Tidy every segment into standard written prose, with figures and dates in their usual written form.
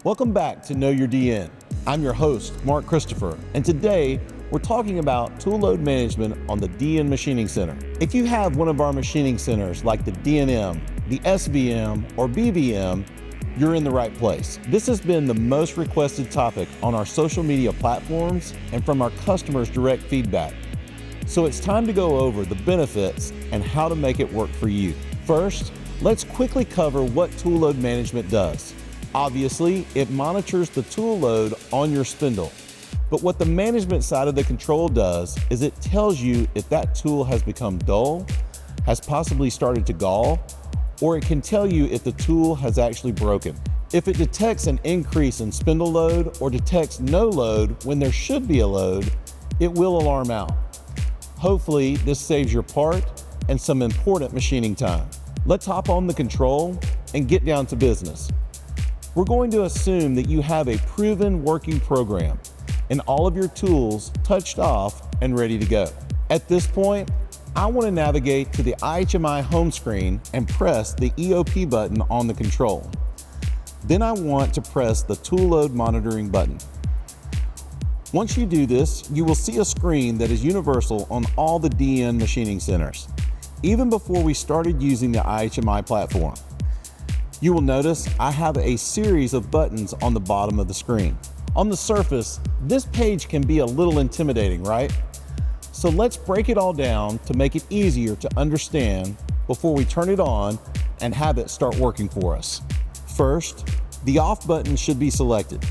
Welcome back to Know Your DN. I'm your host, Mark Christopher, and today we're talking about tool load management on the DN Machining Center. If you have one of our machining centers like the DNM, the SVM, or BVM, you're in the right place. This has been the most requested topic on our social media platforms and from our customers' direct feedback. So it's time to go over the benefits and how to make it work for you. First, let's quickly cover what tool load management does. Obviously, it monitors the tool load on your spindle. But what the management side of the control does is it tells you if that tool has become dull, has possibly started to gall, or it can tell you if the tool has actually broken. If it detects an increase in spindle load or detects no load when there should be a load, it will alarm out. Hopefully, this saves your part and some important machining time. Let's hop on the control and get down to business. We're going to assume that you have a proven working program and all of your tools touched off and ready to go. At this point, I want to navigate to the IHMI home screen and press the EOP button on the control. Then I want to press the tool load monitoring button. Once you do this, you will see a screen that is universal on all the DN machining centers, even before we started using the IHMI platform. You will notice I have a series of buttons on the bottom of the screen. On the surface, this page can be a little intimidating, right? So let's break it all down to make it easier to understand before we turn it on and have it start working for us. First, the off button should be selected.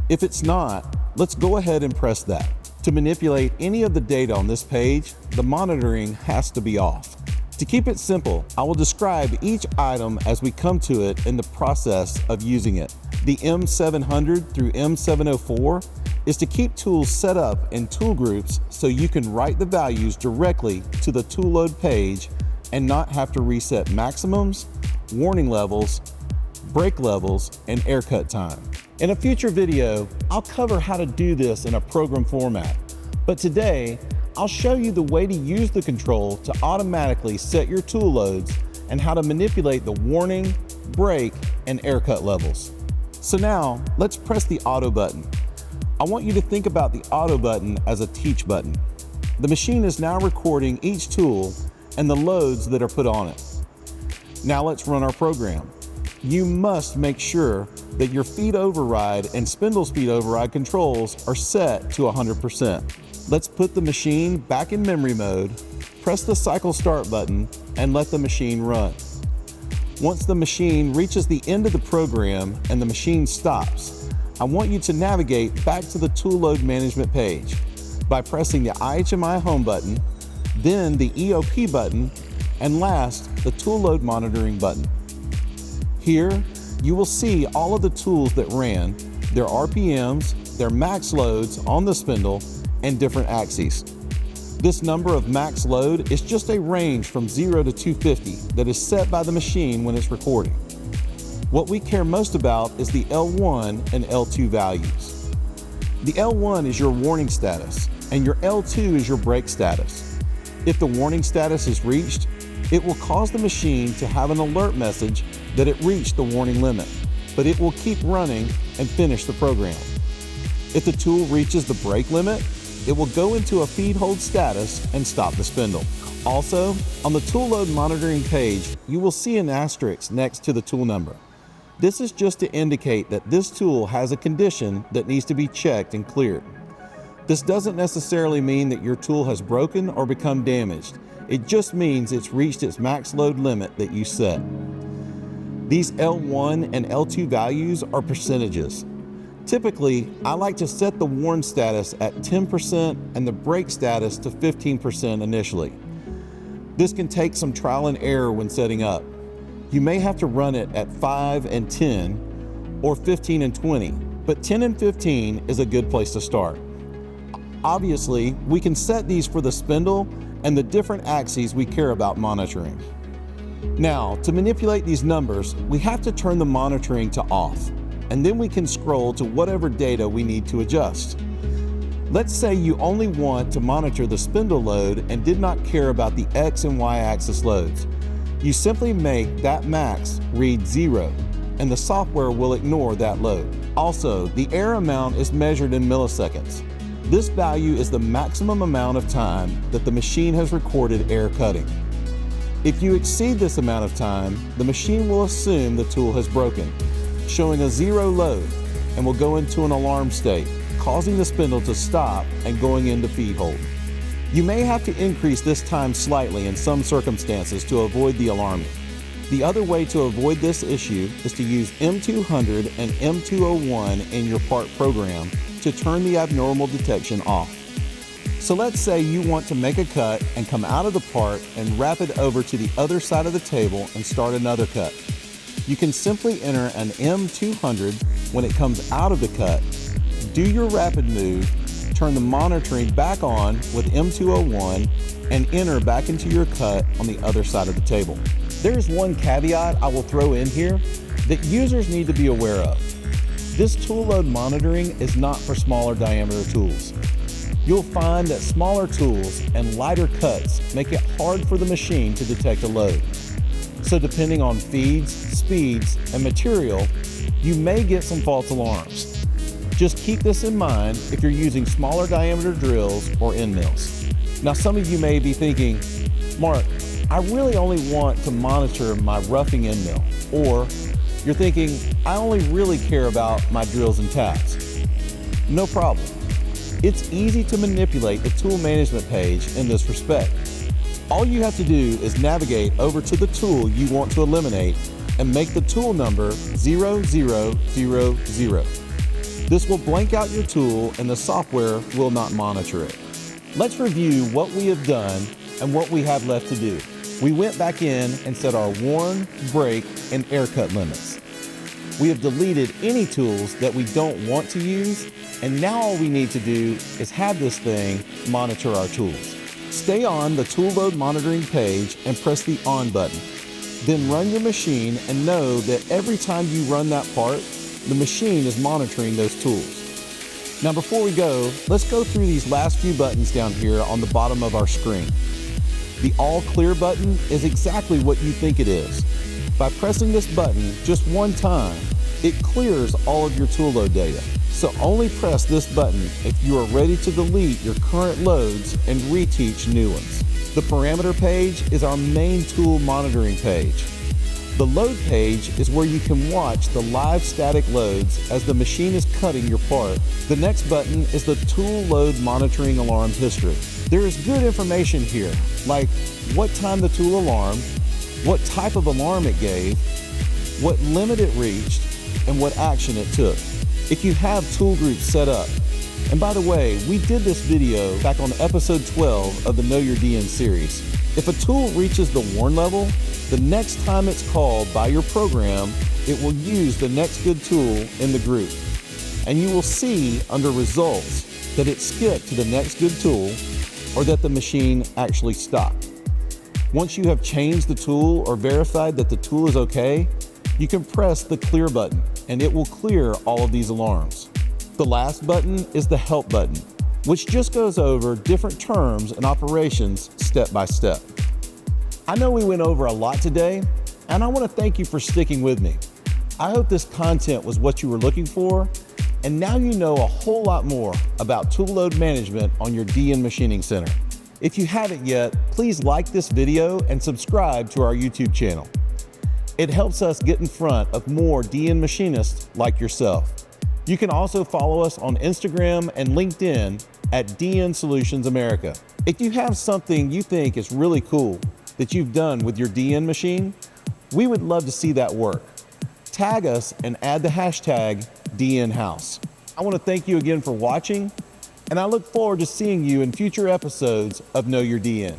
If it's not, let's go ahead and press that. To manipulate any of the data on this page, the monitoring has to be off. To keep it simple, I will describe each item as we come to it in the process of using it. The M700 through M704 is to keep tools set up in tool groups so you can write the values directly to the tool load page and not have to reset maximums, warning levels, brake levels, and air cut time. In a future video, I'll cover how to do this in a program format, but today, I'll show you the way to use the control to automatically set your tool loads and how to manipulate the warning, brake, and air cut levels. So now, let's press the auto button. I want you to think about the auto button as a teach button. The machine is now recording each tool and the loads that are put on it. Now let's run our program. You must make sure that your feed override and spindle speed override controls are set to 100%. Let's put the machine back in memory mode, press the cycle start button, and let the machine run. Once the machine reaches the end of the program and the machine stops, I want you to navigate back to the tool load management page by pressing the IHMI home button, then the EOP button, and last, the tool load monitoring button. Here, you will see all of the tools that ran, their RPMs, their max loads on the spindle, and different axes. This number of max load is just a range from 0 to 250 that is set by the machine when it's recording. What we care most about is the L1 and L2 values. The L1 is your warning status, and your L2 is your brake status. If the warning status is reached, it will cause the machine to have an alert message that it reached the warning limit, but it will keep running and finish the program. If the tool reaches the brake limit, it will go into a feed hold status and stop the spindle. Also, on the tool load monitoring page, you will see an asterisk next to the tool number. This is just to indicate that this tool has a condition that needs to be checked and cleared. This doesn't necessarily mean that your tool has broken or become damaged. It just means it's reached its max load limit that you set. These L1 and L2 values are percentages. Typically, I like to set the warn status at 10% and the brake status to 15% initially. This can take some trial and error when setting up. You may have to run it at 5 and 10 or 15 and 20, but 10 and 15 is a good place to start. Obviously, we can set these for the spindle and the different axes we care about monitoring. Now, to manipulate these numbers, we have to turn the monitoring to off, and then we can scroll to whatever data we need to adjust. Let's say you only want to monitor the spindle load and did not care about the X and Y axis loads. You simply make that max read 0. and the software will ignore that load. Also, the error amount is measured in milliseconds. This value is the maximum amount of time that the machine has recorded error cutting. If you exceed this amount of time, the machine will assume the tool has broken, showing a zero load, and will go into an alarm state, causing the spindle to stop and going into feed hold. You may have to increase this time slightly in some circumstances to avoid the alarming. The other way to avoid this issue is to use M200 and M201 in your part program to turn the abnormal detection off. So let's say you want to make a cut and come out of the part and wrap it over to the other side of the table and start another cut. You can simply enter an M200 when it comes out of the cut, do your rapid move, turn the monitoring back on with M201, and enter back into your cut on the other side of the table. There's one caveat I will throw in here that users need to be aware of. This tool load monitoring is not for smaller diameter tools. You'll find that smaller tools and lighter cuts make it hard for the machine to detect a load. So depending on feeds, speeds, and material, you may get some false alarms. Just keep this in mind if you're using smaller diameter drills or end mills. Now some of you may be thinking, Mark, I really only want to monitor my roughing end mill. Or you're thinking, I only really care about my drills and taps. No problem. It's easy to manipulate the tool management page in this respect. All you have to do is navigate over to the tool you want to eliminate and make the tool number 0000. This will blank out your tool and the software will not monitor it. Let's review what we have done and what we have left to do. We went back in and set our worn, break, and air cut limits. We have deleted any tools that we don't want to use, and now all we need to do is have this thing monitor our tools. Stay on the tool load monitoring page and press the on button. Then run your machine and know that every time you run that part, the machine is monitoring those tools. Now before we go, let's go through these last few buttons down here on the bottom of our screen. The all clear button is exactly what you think it is. By pressing this button just one time, it clears all of your tool load data. So only press this button if you are ready to delete your current loads and reteach new ones. The parameter page is our main tool monitoring page. The load page is where you can watch the live static loads as the machine is cutting your part. The next button is the tool load monitoring alarm history. There is good information here, like what time the tool alarmed, what type of alarm it gave, what limit it reached, and what action it took. If you have tool groups set up, and by the way, we did this video back on episode 12 of the Know Your DN series. If a tool reaches the worn level, the next time it's called by your program, it will use the next good tool in the group. And you will see under results that it skipped to the next good tool or that the machine actually stopped. Once you have changed the tool or verified that the tool is okay, you can press the clear button and it will clear all of these alarms. The last button is the help button, which just goes over different terms and operations step by step. I know we went over a lot today, and I want to thank you for sticking with me. I hope this content was what you were looking for, and now you know a whole lot more about tool load management on your DN Machining Center. If you haven't yet, please like this video and subscribe to our YouTube channel. It helps us get in front of more DN machinists like yourself. You can also follow us on Instagram and LinkedIn at DN Solutions America. If you have something you think is really cool that you've done with your DN machine, we would love to see that work. Tag us and add the hashtag DNHouse. I want to thank you again for watching, and I look forward to seeing you in future episodes of Know Your DN.